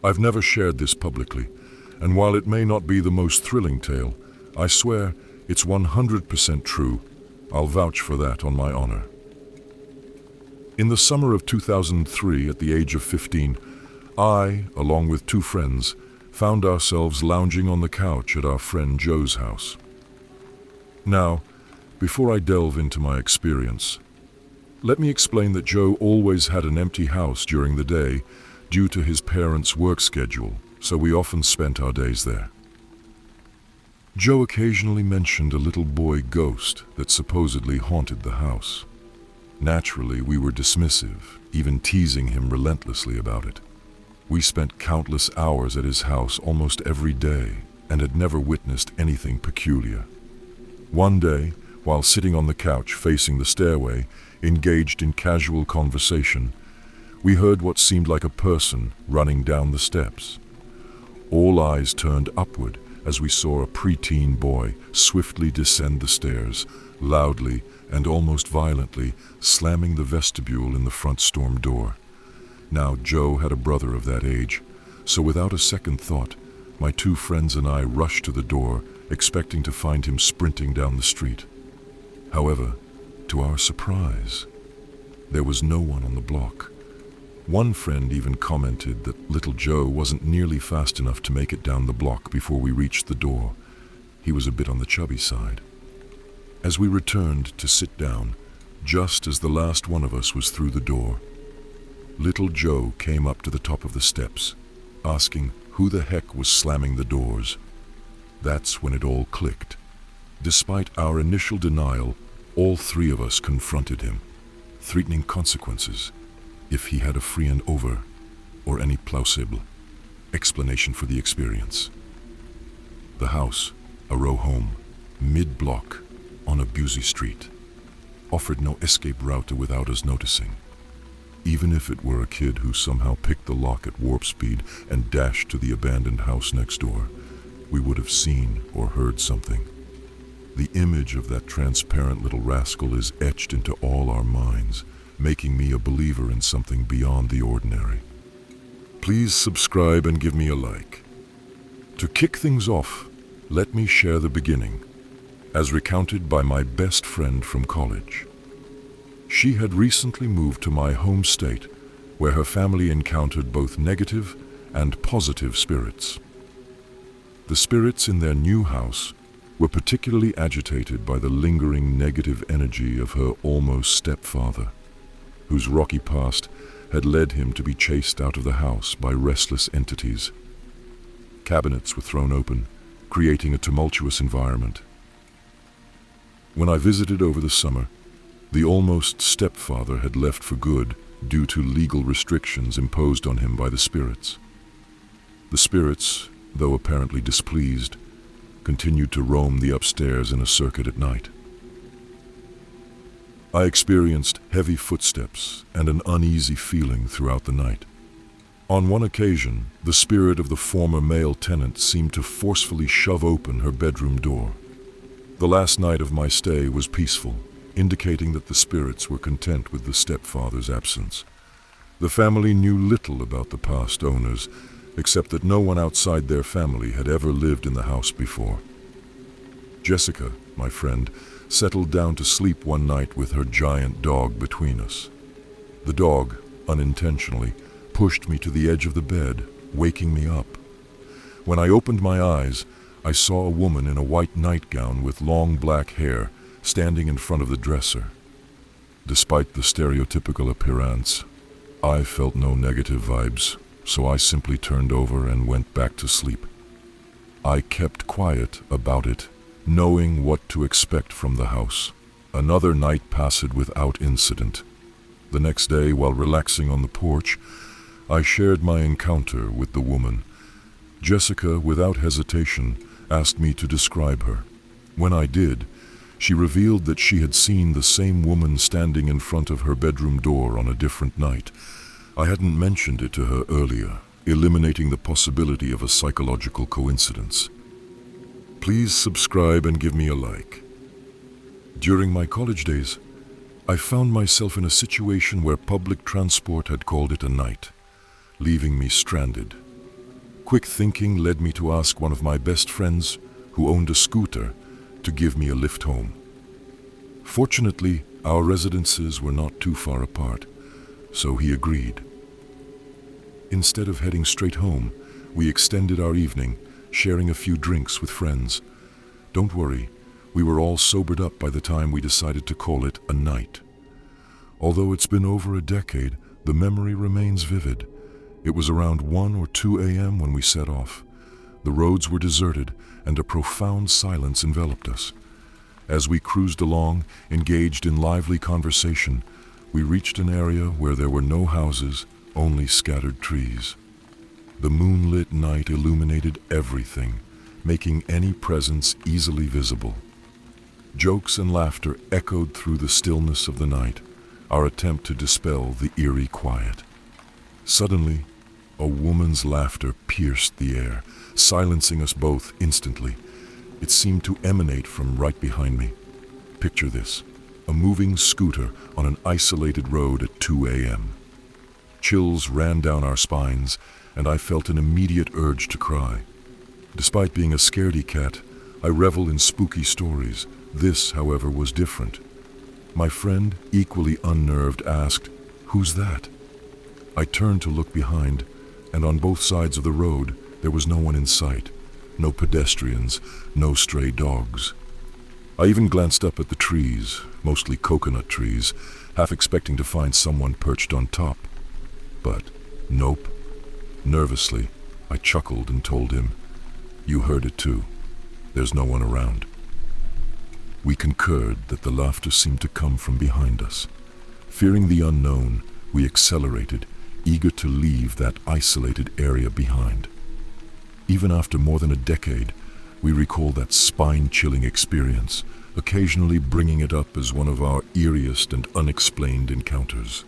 I've never shared this publicly, and while it may not be the most thrilling tale, I swear it's 100% true. I'll vouch for that on my honor. In the summer of 2003, at the age of 15, I, along with two friends, found ourselves lounging on the couch at our friend Joe's house. Now, before I delve into my experience, let me explain that Joe always had an empty house during the day due to his parents' work schedule, so we often spent our days there. Joe occasionally mentioned a little boy ghost that supposedly haunted the house. Naturally, we were dismissive, even teasing him relentlessly about it. We spent countless hours at his house almost every day and had never witnessed anything peculiar. One day, while sitting on the couch facing the stairway, engaged in casual conversation, we heard what seemed like a person running down the steps. All eyes turned upward as we saw a preteen boy swiftly descend the stairs, loudly and almost violently slamming the vestibule in the front storm door. Now, Joe had a brother of that age, so without a second thought, my two friends and I rushed to the door, expecting to find him sprinting down the street. However, to our surprise, there was no one on the block. One friend even commented that little Joe wasn't nearly fast enough to make it down the block before we reached the door. He was a bit on the chubby side. As we returned to sit down, just as the last one of us was through the door, little Joe came up to the top of the steps, asking who the heck was slamming the doors. That's when it all clicked. Despite our initial denial, all three of us confronted him, threatening consequences if he had a free and over or any plausible explanation for the experience. The house, a row home, mid-block, on a busy street, offered no escape route without us noticing. Even if it were a kid who somehow picked the lock at warp speed and dashed to the abandoned house next door, we would have seen or heard something. The image of that transparent little rascal is etched into all our minds, making me a believer in something beyond the ordinary. Please subscribe and give me a like. To kick things off, let me share the beginning, as recounted by my best friend from college. She had recently moved to my home state, where her family encountered both negative and positive spirits. The spirits in their new house were particularly agitated by the lingering negative energy of her almost stepfather, whose rocky past had led him to be chased out of the house by restless entities. Cabinets were thrown open, creating a tumultuous environment. When I visited over the summer, the almost stepfather had left for good due to legal restrictions imposed on him by the spirits. The spirits, though apparently displeased, continued to roam the upstairs in a circuit at night. I experienced heavy footsteps and an uneasy feeling throughout the night. On one occasion, the spirit of the former male tenant seemed to forcefully shove open her bedroom door. The last night of my stay was peaceful, indicating that the spirits were content with the stepfather's absence. The family knew little about the past owners, except that no one outside their family had ever lived in the house before. Jessica, my friend, settled down to sleep one night with her giant dog between us. The dog, unintentionally, pushed me to the edge of the bed, waking me up. When I opened my eyes, I saw a woman in a white nightgown with long black hair standing in front of the dresser. Despite the stereotypical appearance, I felt no negative vibes, so I simply turned over and went back to sleep. I kept quiet about it, knowing what to expect from the house. Another night passed without incident. The next day, while relaxing on the porch, I shared my encounter with the woman. Jessica, without hesitation, asked me to describe her. When I did, she revealed that she had seen the same woman standing in front of her bedroom door on a different night. I hadn't mentioned it to her earlier, eliminating the possibility of a psychological coincidence. Please subscribe and give me a like. During my college days, I found myself in a situation where public transport had called it a night, leaving me stranded, Quick thinking led me to ask one of my best friends, who owned a scooter, to give me a lift home. Fortunately, our residences were not too far apart, so he agreed. Instead of heading straight home, we extended our evening, sharing a few drinks with friends. Don't worry, we were all sobered up by the time we decided to call it a night. Although it's been over a decade, the memory remains vivid. It was around 1 or 2 a.m. when we set off. The roads were deserted, and a profound silence enveloped us. As we cruised along, engaged in lively conversation, we reached an area where there were no houses, only scattered trees. The moonlit night illuminated everything, making any presence easily visible. Jokes and laughter echoed through the stillness of the night, our attempt to dispel the eerie quiet. Suddenly, a woman's laughter pierced the air, silencing us both instantly. It seemed to emanate from right behind me. Picture this, a moving scooter on an isolated road at 2 a.m. Chills ran down our spines, and I felt an immediate urge to cry. Despite being a scaredy cat, I revel in spooky stories. This, however, was different. My friend, equally unnerved, asked, "Who's that?" I turned to look behind, and on both sides of the road, there was no one in sight. No pedestrians, no stray dogs. I even glanced up at the trees, mostly coconut trees, half expecting to find someone perched on top. But nope. Nervously, I chuckled and told him, "You heard it too. There's no one around." We concurred that the laughter seemed to come from behind us. Fearing the unknown, we accelerated, eager to leave that isolated area behind. Even after more than a decade, we recall that spine-chilling experience, occasionally bringing it up as one of our eeriest and unexplained encounters.